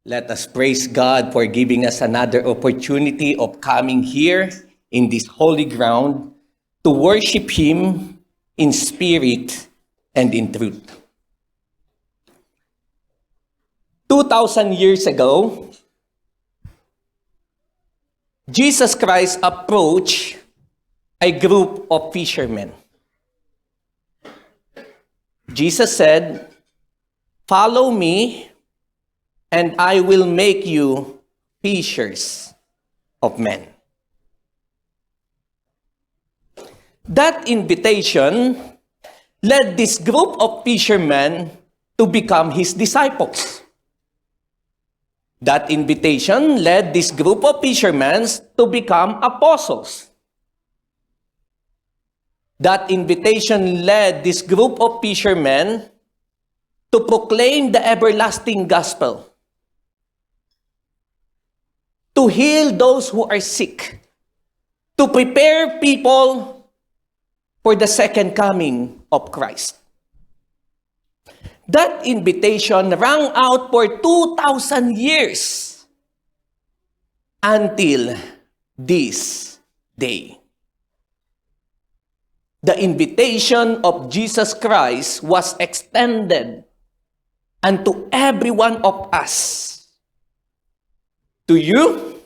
Let us praise God for giving us another opportunity of coming here in this holy ground to worship Him in spirit and in truth. 2,000 years ago, Jesus Christ approached a group of fishermen. Jesus said, "Follow me, and I will make you fishers of men." That invitation led this group of fishermen to become His disciples. That invitation led this group of fishermen to become apostles. That invitation led this group of fishermen to proclaim the everlasting gospel, to heal those who are sick, to prepare people for the second coming of Christ. That invitation rang out for 2,000 years until this day. The invitation of Jesus Christ was extended unto every one of us. To you,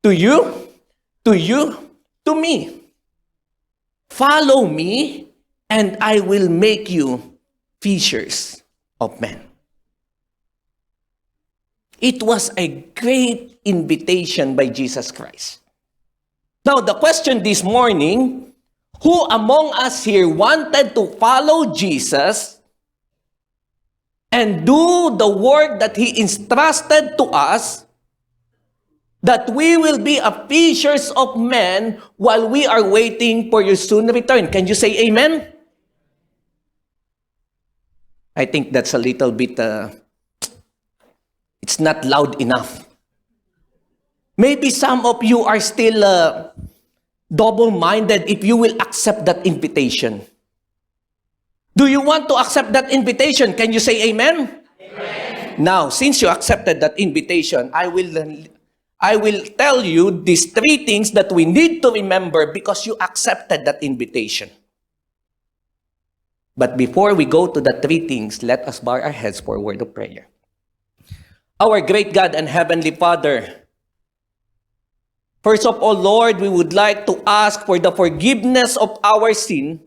to you, to you, to me. Follow me, and I will make you fishers of men. It was a great invitation by Jesus Christ. Now, the question this morning, who among us here wanted to follow Jesus and do the work that He entrusted to us, that we will be a fishers of men while we are waiting for your soon return? Can you say amen? I think that's a little bit, it's not loud enough. Maybe some of you are still double-minded if you will accept that invitation. Do you want to accept that invitation? Can you say amen? Amen. Now, since you accepted that invitation, I will tell you these three things that we need to remember because you accepted that invitation. But before we go to the three things, let us bow our heads for a word of prayer. Our great God and Heavenly Father, first of all, Lord, we would like to ask for the forgiveness of our sin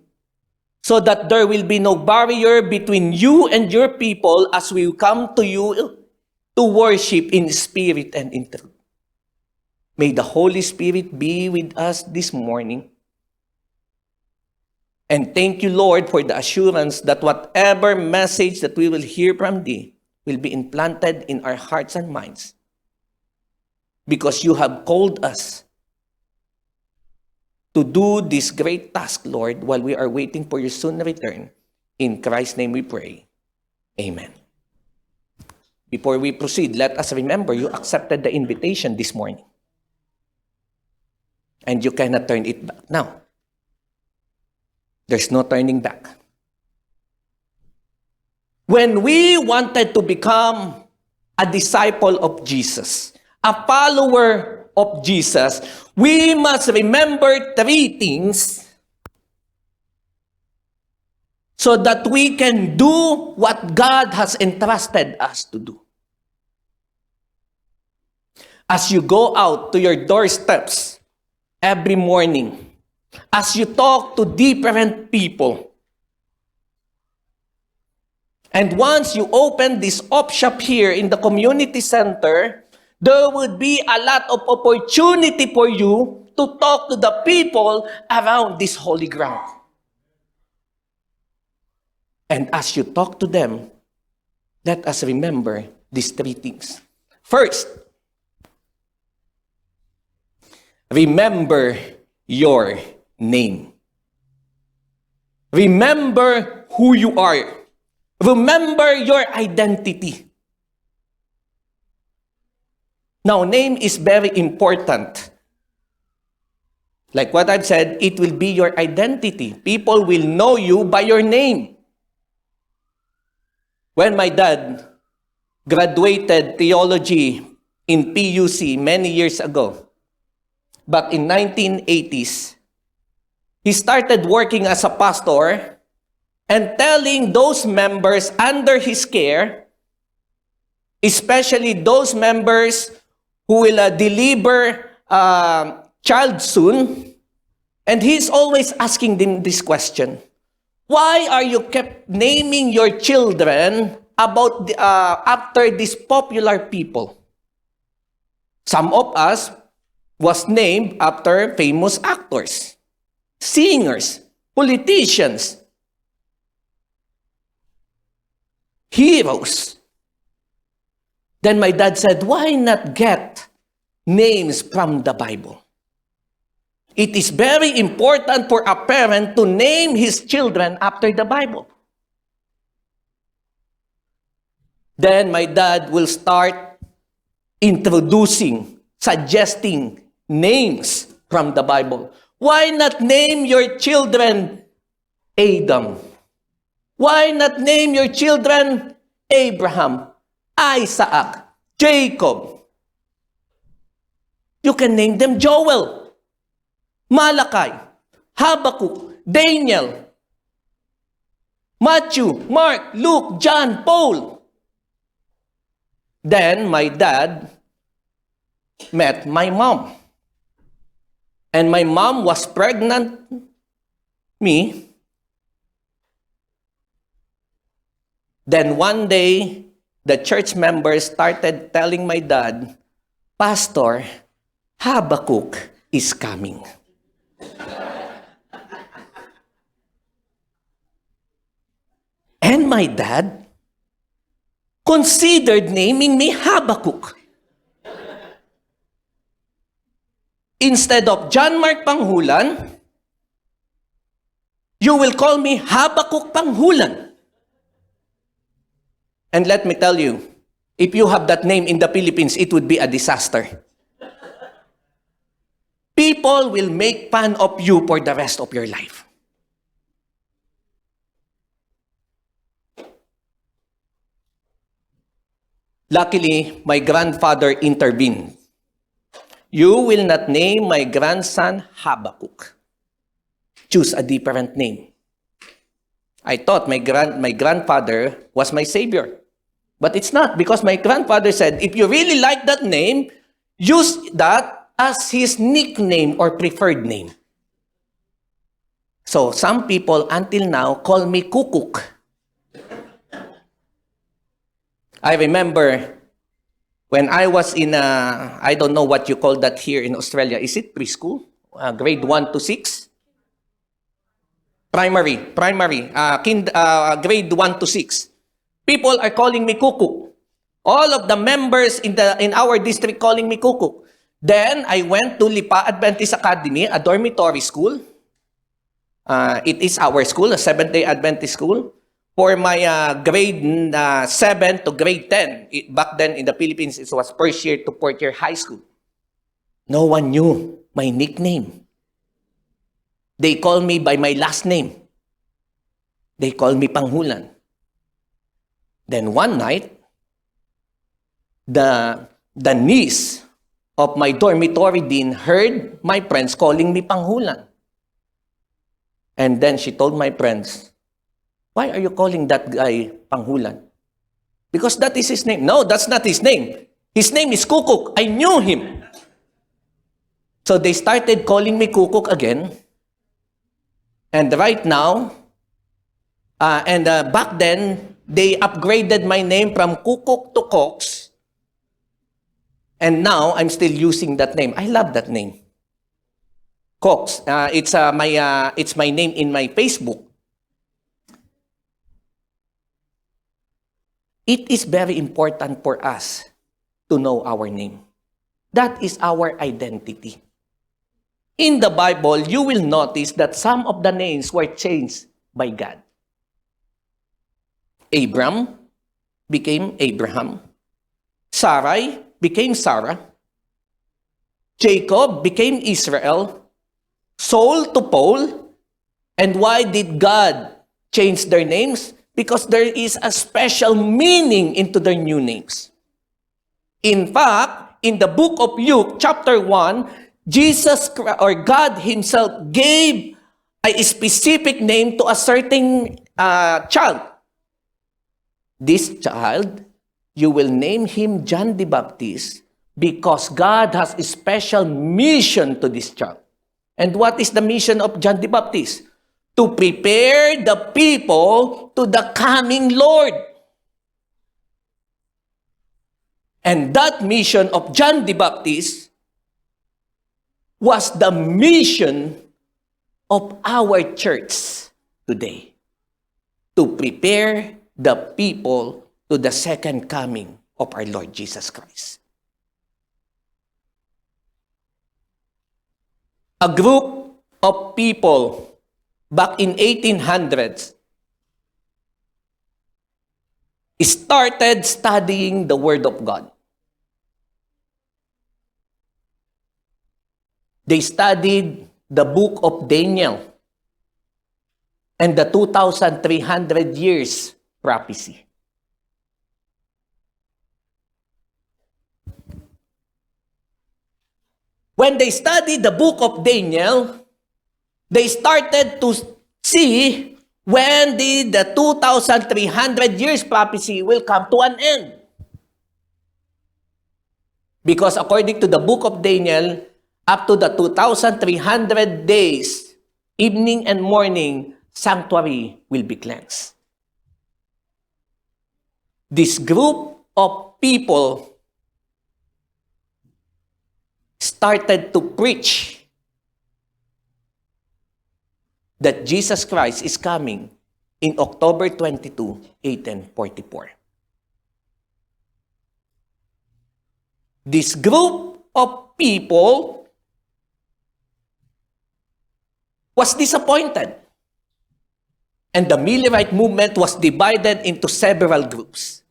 so that there will be no barrier between you and your people as we come to you to worship in spirit and in truth. May the Holy Spirit be with us this morning. And thank you, Lord, for the assurance that whatever message that we will hear from Thee will be implanted in our hearts and minds. Because you have called us to do this great task, Lord, while we are waiting for your soon return. In Christ's name we pray. Amen. Before we proceed, let us remember you accepted the invitation this morning. And you cannot turn it back now. There's no turning back. When we wanted to become a disciple of Jesus, a follower of Jesus, we must remember three things so that we can do what God has entrusted us to do. As you go out to your doorsteps every morning, as you talk to different people, and once you open this op shop here in the community center, there would be a lot of opportunity for you to talk to the people around this holy ground. And as you talk to them, let us remember these three things. First, remember your name. Remember who you are. Remember your identity. Now, name is very important. Like what I've said, it will be your identity. People will know you by your name. When my dad graduated theology in PUC many years ago. Back in 1980s, he started working as a pastor and telling those members under his care, especially those members who will deliver child soon, and he's always asking them this question: why are you kept naming your children after these popular people? Some of us was named after famous actors, singers, politicians, heroes. Then my dad said, why not get names from the Bible? It is very important for a parent to name his children after the Bible. Then my dad will start introducing, suggesting names from the Bible. Why not name your children Adam? Why not name your children Abraham, Isaac, Jacob? You can name them Joel, Malachi, Habakkuk, Daniel, Matthew, Mark, Luke, John, Paul. Then my dad met my mom. And my mom was pregnant me. Then one day, the church members started telling my dad, Pastor, Habakkuk is coming. And my dad considered naming me Habakkuk. Instead of John Mark Panghulan, you will call me Habakkuk Panghulan. And let me tell you, if you have that name in the Philippines, it would be a disaster. People will make fun of you for the rest of your life. Luckily, my grandfather intervened. You will not name my grandson Habakkuk. Choose a different name. I thought my grandfather was my savior. But it's not, because my grandfather said, if you really like that name, use that as his nickname or preferred name. So some people until now call me Kukuk. I remember when I was in, I don't know what you call that here in Australia. Is it preschool? Grade 1 to 6? Primary, grade 1 to 6. People are calling me Kukuk. All of the members in our district calling me Kukuk. Then I went to Lipa Adventist Academy, a dormitory school. It is our school, a Seventh-day Adventist school. For my grade 7 to grade 10, back then in the Philippines, it was first year to fourth year high school. No one knew my nickname. They call me by my last name. They call me Panghulan. Then one night, the niece of my dormitory dean heard my friends calling me Panghulan. And then she told my friends, why are you calling that guy Panghulan? Because that is his name. No, that's not his name. His name is Kukuk. I knew him. So they started calling me Kukuk again. And right now, back then, they upgraded my name from Kukuk to Cox. And now, I'm still using that name. I love that name. Cox. It's my name in my Facebook. It is very important for us to know our name. That is our identity. In the Bible, you will notice that some of the names were changed by God. Abram became Abraham. Sarai became Sarah. Jacob became Israel. Saul to Paul. And why did God change their names? because there is a special meaning into their new names. In fact, in the book of Luke, chapter 1, God himself gave a specific name to a certain child. This child, you will name him John the Baptist because God has a special mission to this child. And what is the mission of John the Baptist? To prepare the people to the coming Lord. And that mission of John the Baptist was the mission of our church today. To prepare the people to the second coming of our Lord Jesus Christ. A group of people back in 1800s started studying the Word of God. They studied the book of Daniel and the 2,300 years prophecy. When they studied the book of Daniel, they started to see when the 2,300 years prophecy will come to an end. Because according to the book of Daniel, up to the 2,300 days, evening and morning, sanctuary will be cleansed. This group of people started to preach that Jesus Christ is coming in October 22, 1844. This group of people was disappointed. And the Millerite movement was divided into several groups.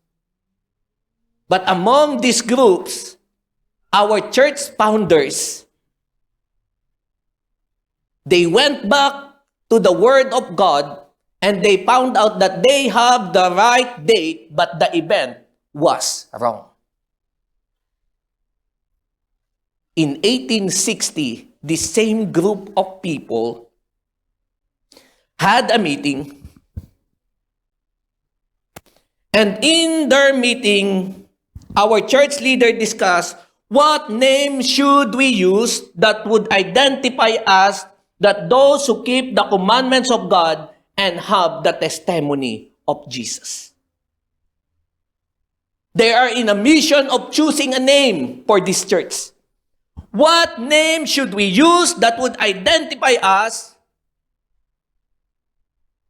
But among these groups, our church founders, they went back to the Word of God and they found out that they have the right date, but the event was wrong. In 1860, this same group of people had a meeting, and in their meeting, our church leader discussed what name should we use that would identify us, that those who keep the commandments of God and have the testimony of Jesus. They are in a mission of choosing a name for this church. What name should we use that would identify us,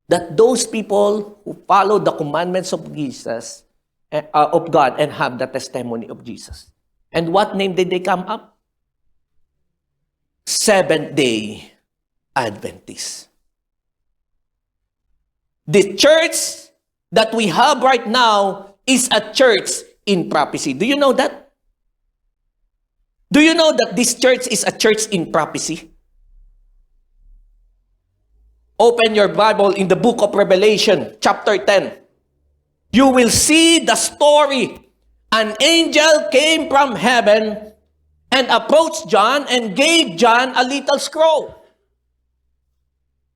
that those people who follow the commandments of Jesus, of God, and have the testimony of Jesus? And what name did they come up? Seventh-day Adventists. The church that we have right now is a church in prophecy. Do you know that? Do you know that this church is a church in prophecy? Open your Bible in the book of Revelation, chapter 10. You will see the story. An angel came from heaven and approached John and gave John a little scroll.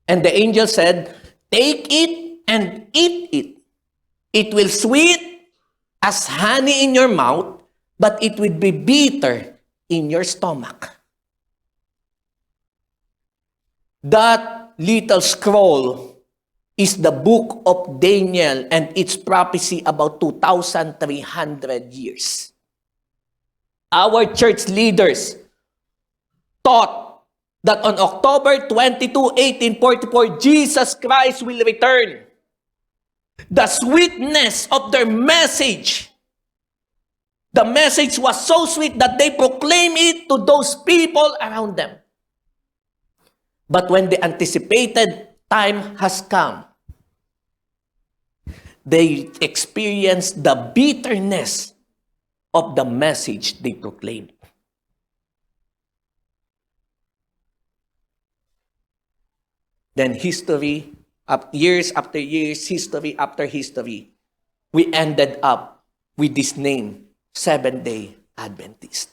And the angel said, "Take it and eat it. It will sweet as honey in your mouth, but it will be bitter in your stomach." That little scroll is the book of Daniel and its prophecy about 2,300 years. Our church leaders taught that on October 22, 1844, Jesus Christ will return. The sweetness of their message, the message was so sweet that they proclaimed it to those people around them. But when the anticipated time has come, they experienced the bitterness of the message they proclaimed. Then history years after years, history after history, we ended up with this name, Seventh-day Adventist.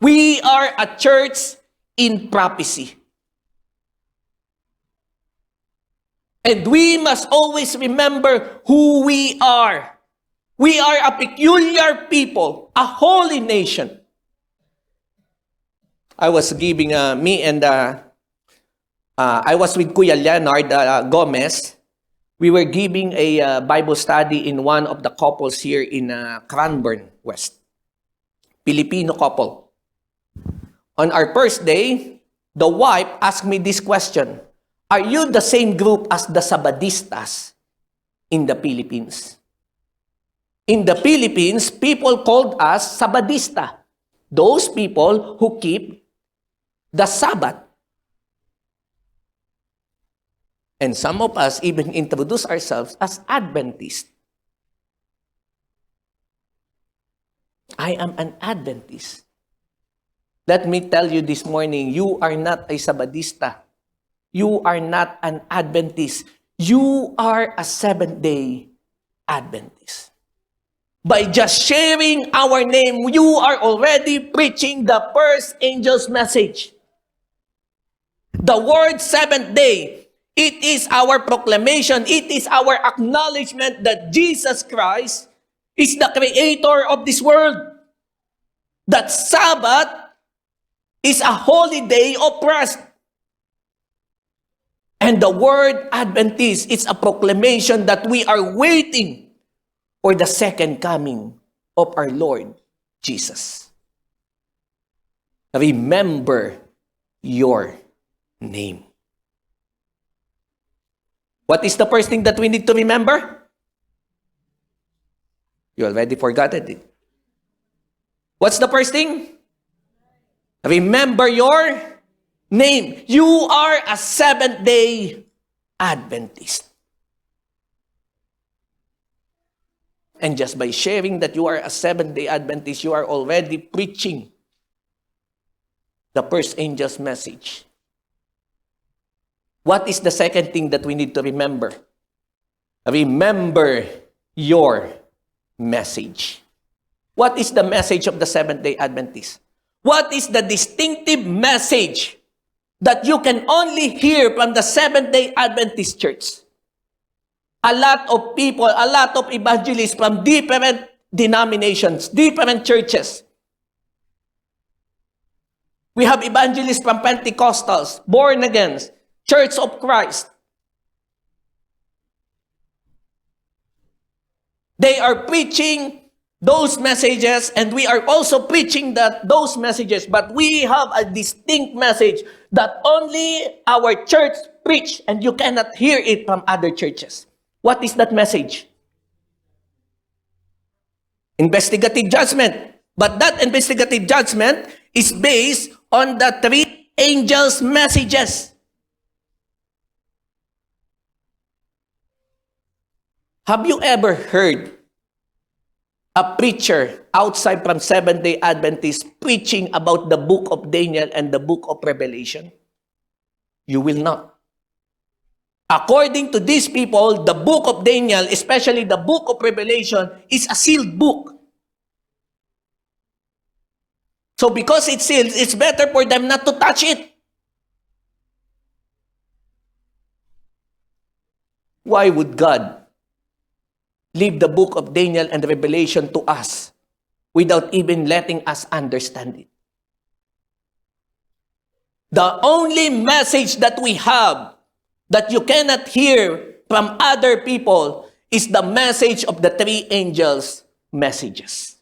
We are a church in prophecy. And we must always remember who we are. We are a peculiar people, a holy nation. I was giving, I was with Kuya Leonard Gomez. We were giving a Bible study in one of the couples here in Cranbourne West. Filipino couple. On our first day, the wife asked me this question: are you the same group as the Sabadistas in the Philippines? In the Philippines, people called us Sabadista. Those people who keep the Sabbath. And some of us even introduce ourselves as Adventists. I am an Adventist. Let me tell you this morning, you are not a Sabadista. You are not an Adventist. You are a Seventh-day Adventist. By just sharing our name, you are already preaching the first angel's message. The word seventh day, it is our proclamation, it is our acknowledgement that Jesus Christ is the creator of this world. That Sabbath is a holy day of rest. And the word Adventist is a proclamation that we are waiting for the second coming of our Lord Jesus. Remember your name. What is the first thing that we need to remember? You already forgot it. What's the first thing? Remember your name. You are a Seventh-day Adventist. And just by sharing that you are a Seventh-day Adventist, you are already preaching the first angel's message. What is the second thing that we need to remember? Remember your message. What is the message of the Seventh-day Adventist? What is the distinctive message that you can only hear from the Seventh-day Adventist Church? A lot of people, a lot of evangelists from different denominations, different churches. We have evangelists from Pentecostals, born again, Church of Christ. They are preaching those messages, and we are also preaching those messages, but we have a distinct message that only our church preach, and you cannot hear it from other churches. What is that message? Investigative judgment. But that investigative judgment is based on the three angels' messages. Have you ever heard a preacher outside from Seventh-day Adventist preaching about the book of Daniel and the book of Revelation? You will not. According to these people, the book of Daniel, especially the book of Revelation, is a sealed book. So because it's sealed, it's better for them not to touch it. Why would God leave the book of Daniel and Revelation to us without even letting us understand it? The only message that we have that you cannot hear from other people is the message of the three angels' messages.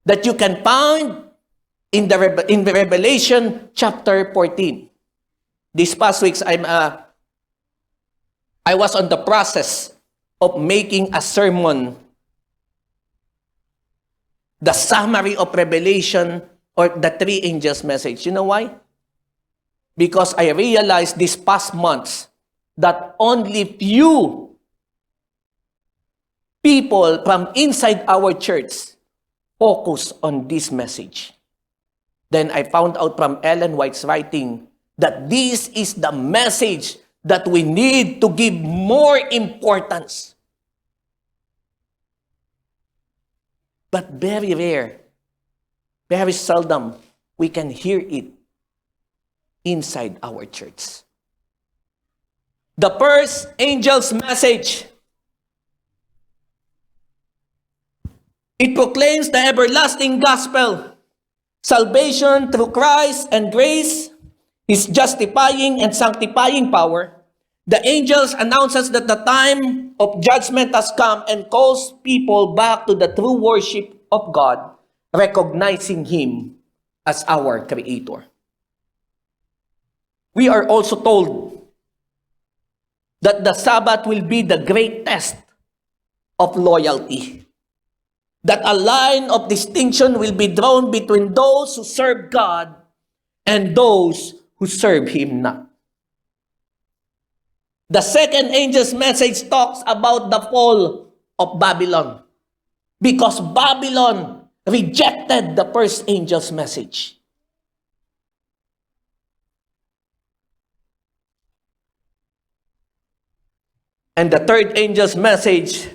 That you can find in the Revelation chapter 14. These past weeks, I was on the process of making a sermon, the summary of Revelation or the three angels' message. You know why? Because I realized these past months that only few people from inside our church focus on this message. Then I found out from Ellen White's writing that this is the message that we need to give more importance. But very rare, very seldom, we can hear it inside our church. The first angel's message, it proclaims the everlasting gospel, salvation through Christ and grace, His justifying and sanctifying power. The angels announces that the time of judgment has come and calls people back to the true worship of God, recognizing Him as our Creator. We are also told that the Sabbath will be the great test of loyalty. That a line of distinction will be drawn between those who serve God and those who serve Him not. The second angel's message talks about the fall of Babylon, because Babylon rejected the first angel's message. And the third angel's message,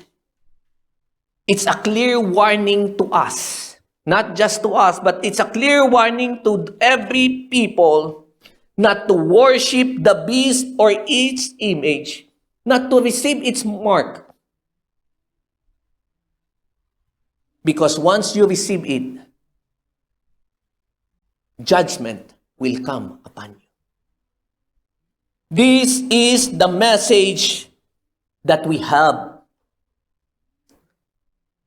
it's a clear warning to us. Not just to us, but it's a clear warning to every people not to worship the beast or its image, not to receive its mark. Because once you receive it, judgment will come upon you. This is the message that we have.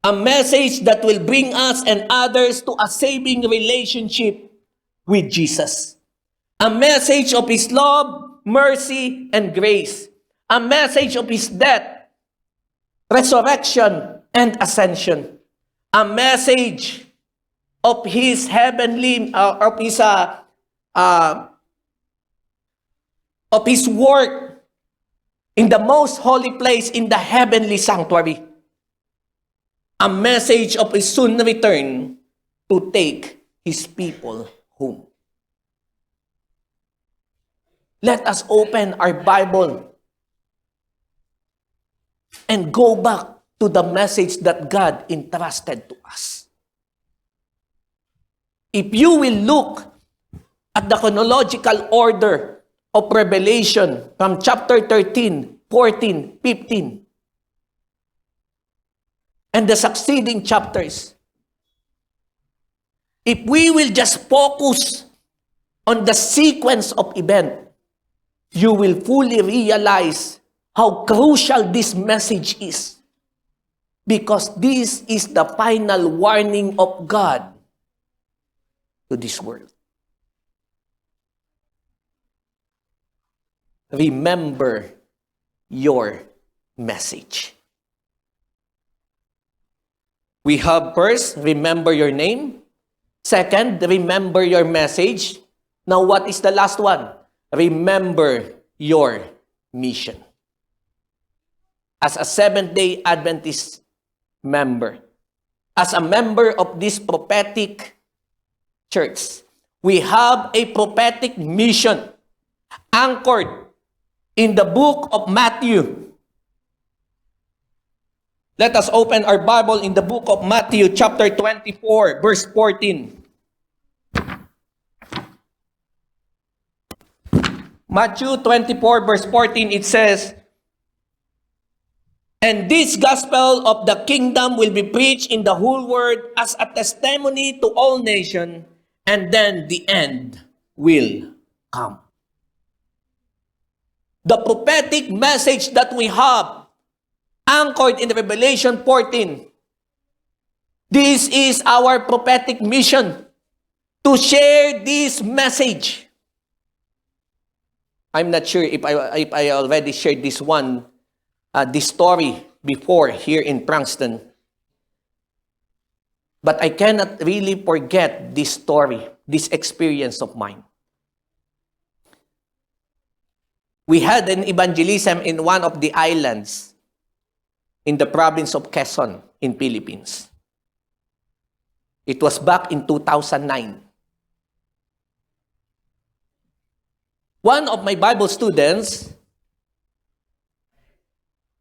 A message that will bring us and others to a saving relationship with Jesus. A message of His love, mercy, and grace. A message of His death, resurrection, and ascension. A message of His heavenly, of His work in the most holy place in the heavenly sanctuary. A message of His soon return to take His people home. Let us open our Bible and go back to the message that God entrusted to us. If you will look at the chronological order of Revelation from chapter 13, 14, 15, and the succeeding chapters, if we will just focus on the sequence of events, you will fully realize how crucial this message is. Because this is the final warning of God to this world. Remember your message. We have first, remember your name. Second, remember your message. Now, what is the last one? Remember your mission. As a Seventh-day Adventist member, as a member of this prophetic church, we have a prophetic mission anchored in the book of Matthew. Let us open our Bible in the book of Matthew, chapter 24, verse 14. Matthew 24, verse 14, it says, "And this gospel of the kingdom will be preached in the whole world as a testimony to all nations, and then the end will come." The prophetic message that we have anchored in Revelation 14. This is our prophetic mission, to share this message. I'm not sure if I already shared this story before here in Prankston. But I cannot really forget this story, this experience of mine. We had an evangelism in one of the islands in the province of Quezon in Philippines. It was back in 2009. One of my Bible students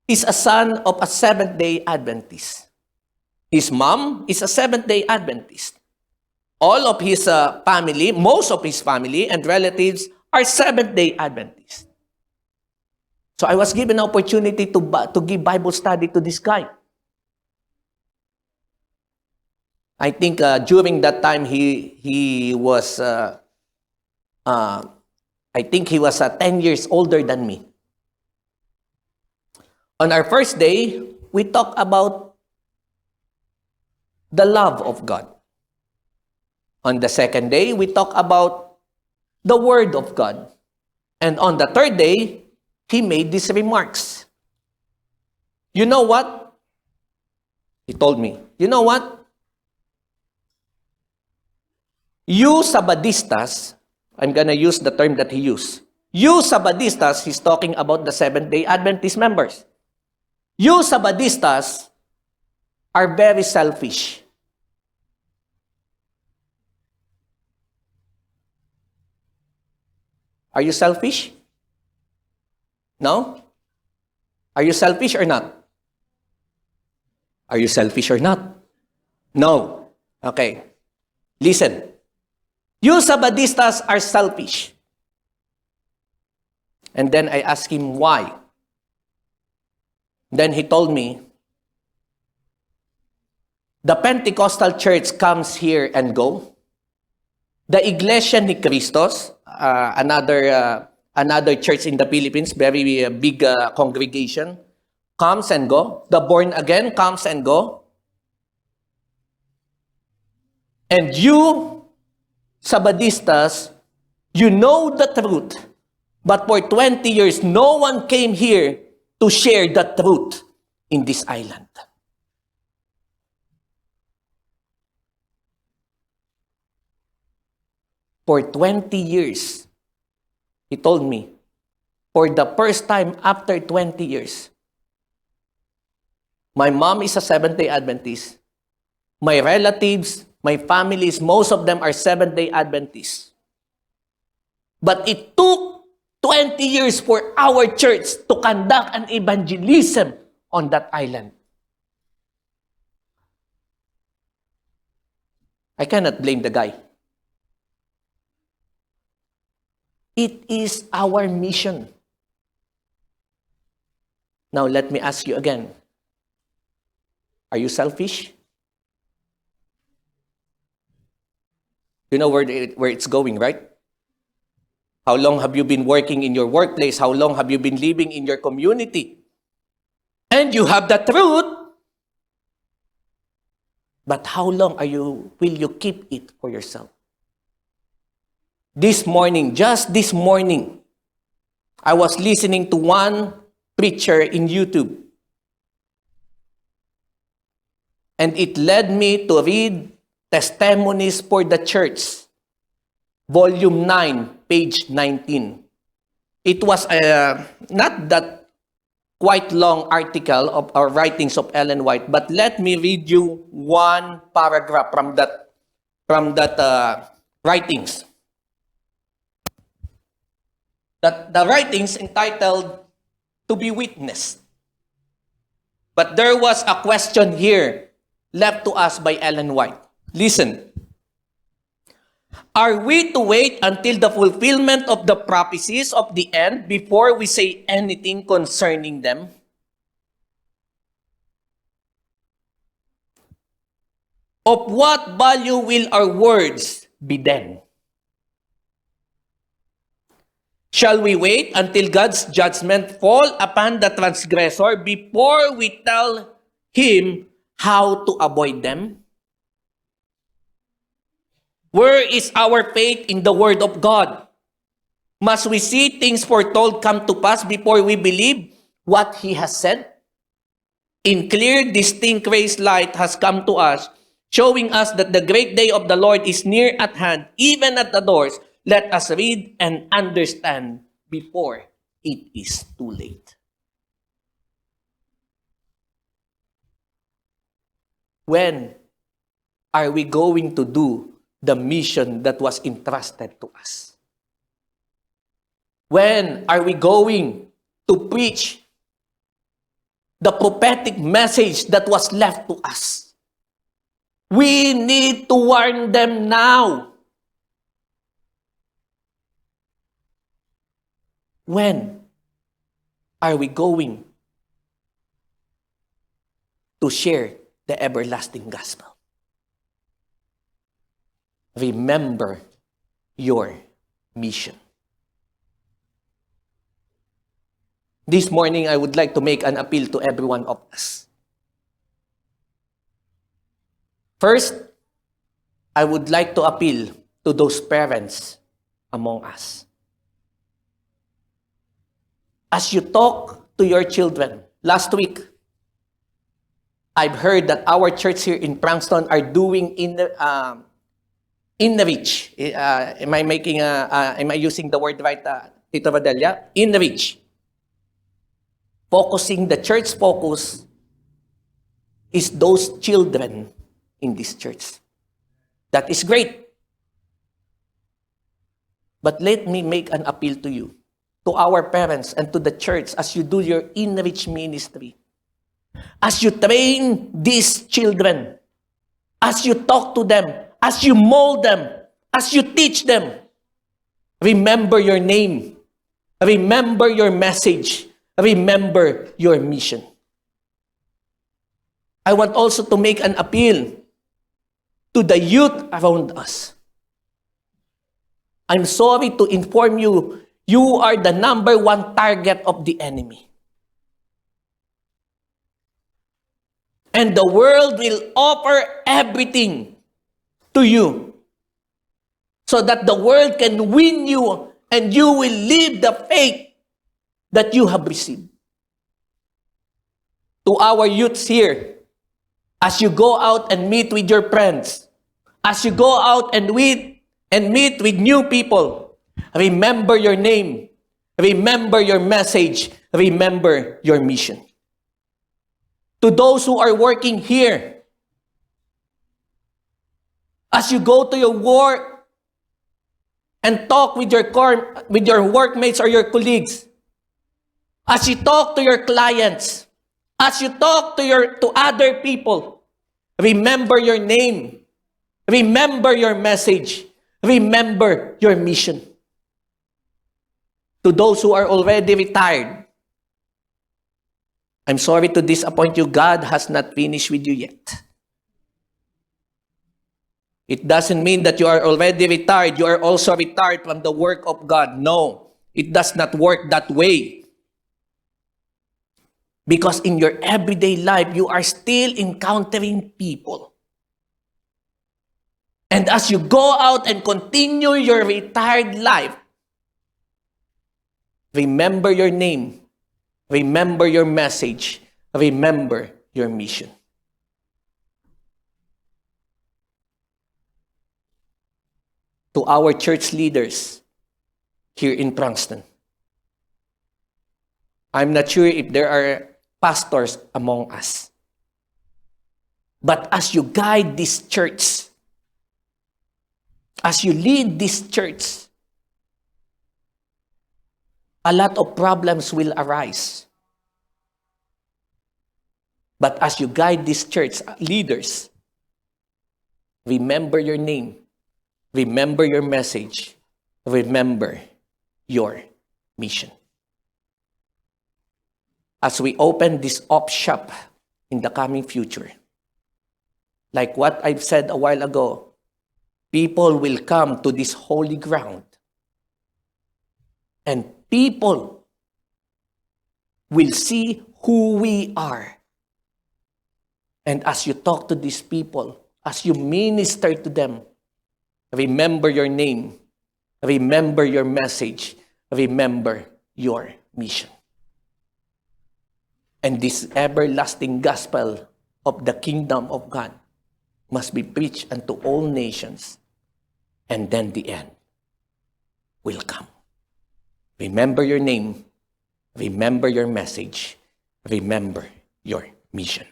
is a son of a Seventh-day Adventist. His mom is a Seventh-day Adventist. All of his family, most of his family and relatives are Seventh-day Adventists. So I was given an opportunity to give Bible study to this guy. I think during that time he was I think he was 10 years older than me. On our first day, we talked about the love of God. On the second day, we talked about the Word of God. And on the third day, he made these remarks. You know what? He told me, you know what? You Sabadistas, I'm going to use the term that he used. You Sabadistas, he's talking about the Seventh-day Adventist members. You Sabadistas are very selfish. Are you selfish? No? Are you selfish or not? Are you selfish or not? No. Okay. Listen. You Sabadistas are selfish. And then I asked him why. Then he told me, the Pentecostal church comes here and go. The Iglesia ni Cristos, another church in the Philippines, very big congregation, comes and go. The born again comes and go. And you, Sabadistas, you know the truth. But for 20 years, no one came here to share the truth in this island. For 20 years, he told me, for the first time after 20 years, my mom is a Seventh-day Adventist. My relatives, my families, most of them are Seventh-day Adventists. But it took 20 years for our church to conduct an evangelism on that island. I cannot blame the guy. It is our mission. Now, let me ask you again. Are you selfish? You know where it's going, right? How long have you been working in your workplace? How long have you been living in your community? And you have the truth. But how long will you keep it for yourself? This morning, just this morning, I was listening to one preacher in YouTube. And it led me to read Testimonies for the Church, Volume 9, page 19. It was not that quite long article of our writings of Ellen White, but let me read you one paragraph from that writings. The writings entitled "To Be Witnessed." But there was a question here left to us by Ellen White. Listen. Are we to wait until the fulfillment of the prophecies of the end before we say anything concerning them? Of what value will our words be then? Shall we wait until God's judgment fall upon the transgressor before we tell him how to avoid them? Where is our faith in the Word of God? Must we see things foretold come to pass before we believe what He has said? In clear, distinct rays light has come to us, showing us that the great day of the Lord is near at hand, even at the doors. Let us read and understand before it is too late. When are we going to do the mission that was entrusted to us? When are we going to preach the prophetic message that was left to us? We need to warn them now. When are we going to share the everlasting gospel? Remember your mission. This morning, I would like to make an appeal to every one of us. First, I would like to appeal to those parents among us. As you talk to your children, last week, I've heard that our church here in Frankston are doing in the reach. Am I using the word right, Tito Vadelia? In the reach. The church focus is those children in this church. That is great. But let me make an appeal to you, to our parents and to the church as you do your in-reach ministry. As you train these children, as you talk to them, as you mold them, as you teach them, remember your name, remember your message, remember your mission. I want also to make an appeal to the youth around us. I'm sorry to inform you, you are the number one target of the enemy. And the world will offer everything to you so that the world can win you and you will live the faith that you have received. To our youths here, as you go out and meet with your friends, as you go out and meet with new people, remember your name, remember your message, remember your mission. To those who are working here, as you go to your work and talk with your workmates or your colleagues, as you talk to your clients, as you talk to other people, remember your name, remember your message, remember your mission. To those who are already retired, I'm sorry to disappoint you, God has not finished with you yet. It doesn't mean that you are already retired, you are also retired from the work of God. No, it does not work that way. Because in your everyday life, you are still encountering people. And as you go out and continue your retired life, remember your name, remember your message, remember your mission. To our church leaders here in Frankston, I'm not sure if there are pastors among us. But as you guide this church, as you lead this church, a lot of problems will arise. But as you guide this church, leaders, remember your name, remember your message, remember your mission. As we open this op shop in the coming future, like what I've said a while ago, people will come to this holy ground and people will see who we are. And as you talk to these people, as you minister to them, remember your name, remember your message, remember your mission. And this everlasting gospel of the kingdom of God must be preached unto all nations, and then the end will come. Remember your name, remember your message, remember your mission.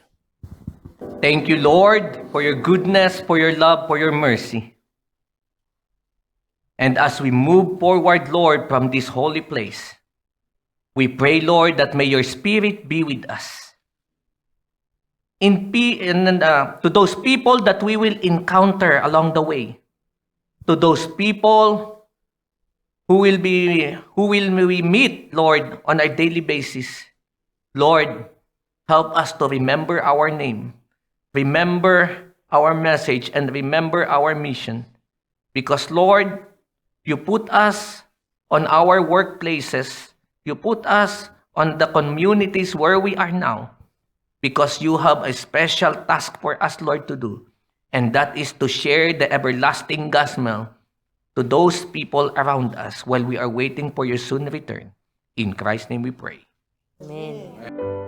Thank you, Lord, for your goodness, for your love, for your mercy. And as we move forward, Lord, from this holy place, we pray, Lord, that may your Spirit be with us. To those people that we will encounter along the way, to those people who will we meet, Lord, on a daily basis, Lord, help us to remember our name, remember our message, and remember our mission. Because, Lord, you put us on our workplaces, you put us on the communities where we are now, because you have a special task for us, Lord, to do. And that is to share the everlasting gospel to those people around us while we are waiting for your soon return. In Christ's name we pray. Amen.